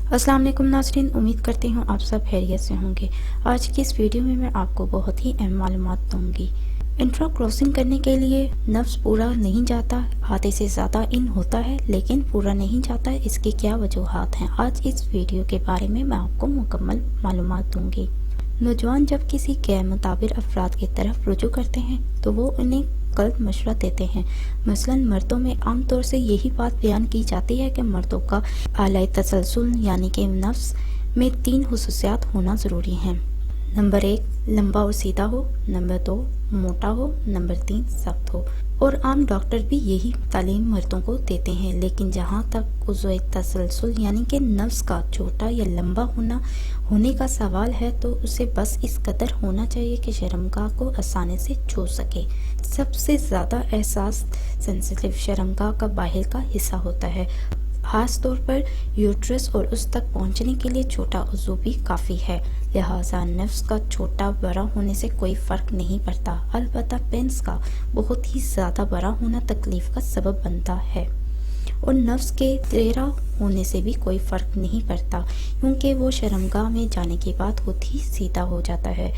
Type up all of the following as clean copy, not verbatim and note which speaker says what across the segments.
Speaker 1: السلام علیکم ناظرین، امید کرتی ہوں آپ سب خیریت سے ہوں گے۔ آج کی اس ویڈیو میں میں آپ کو بہت ہی اہم معلومات دوں گی۔ انٹرا کراسنگ کرنے کے لیے نفس پورا نہیں جاتا، آدھے سے زیادہ ان ہوتا ہے لیکن پورا نہیں جاتا، اس کی کیا وجوہات ہیں؟ آج اس ویڈیو کے بارے میں آپ کو مکمل معلومات دوں گی۔ نوجوان جب کسی غیر متعارف افراد کی طرف رجوع کرتے ہیں تو وہ انہیں غلط مشورہ دیتے ہیں۔ مثلاً مردوں میں عام طور سے یہی بات بیان کی جاتی ہے کہ مردوں کا اعلی تسلسل یعنی کہ نفس میں 3 خصوصیات ہونا ضروری ہیں۔ نمبر 1 لمبا اور سیدھا ہو، نمبر 2 موٹا ہو، نمبر 3 سخت ہو۔ اور عام ڈاکٹر بھی یہی تعلیم مردوں کو دیتے ہیں، لیکن جہاں تک عضو تسلسل یعنی کہ نفس کا چھوٹا یا لمبا ہونے کا سوال ہے تو اسے بس اس قدر ہونا چاہیے کہ شرمگاہ کو آسانی سے چھو سکے۔ سب سے زیادہ احساس سینسٹیو شرمگاہ کا باہر کا حصہ ہوتا ہے، خاص طور پر یوٹرس، اور اس تک پہنچنے کے لیے چھوٹا عضو بھی کافی ہے، لہٰذا نفس کا چھوٹا بڑا ہونے سے کوئی فرق نہیں پڑتا۔ البتہ پینس کا بہت ہی زیادہ بڑا ہونا تکلیف کا سبب بنتا ہے، اور نفس کے ٹیڑھا ہونے سے بھی کوئی فرق نہیں پڑتا، کیونکہ وہ شرمگاہ میں جانے کے بعد خود ہی سیدھا ہو جاتا ہے۔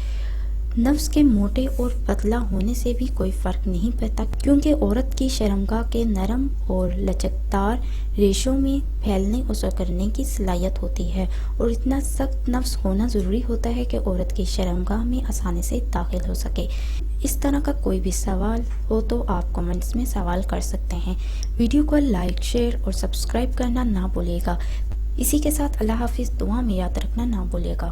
Speaker 1: نفس کے موٹے اور پتلا ہونے سے بھی کوئی فرق نہیں پڑتا، کیونکہ عورت کی شرمگاہ کے نرم اور لچکدار ریشوں میں پھیلنے اور سکڑنے کی صلاحیت ہوتی ہے، اور اتنا سخت نفس ہونا ضروری ہوتا ہے کہ عورت کی شرمگاہ میں آسانی سے داخل ہو سکے۔ اس طرح کا کوئی بھی سوال ہو تو آپ کمنٹس میں سوال کر سکتے ہیں۔ ویڈیو کو لائک، شیئر اور سبسکرائب کرنا نہ بھولیے گا۔ اسی کے ساتھ اللہ حافظ، دعا میں یاد رکھنا نہ بھولیے گا۔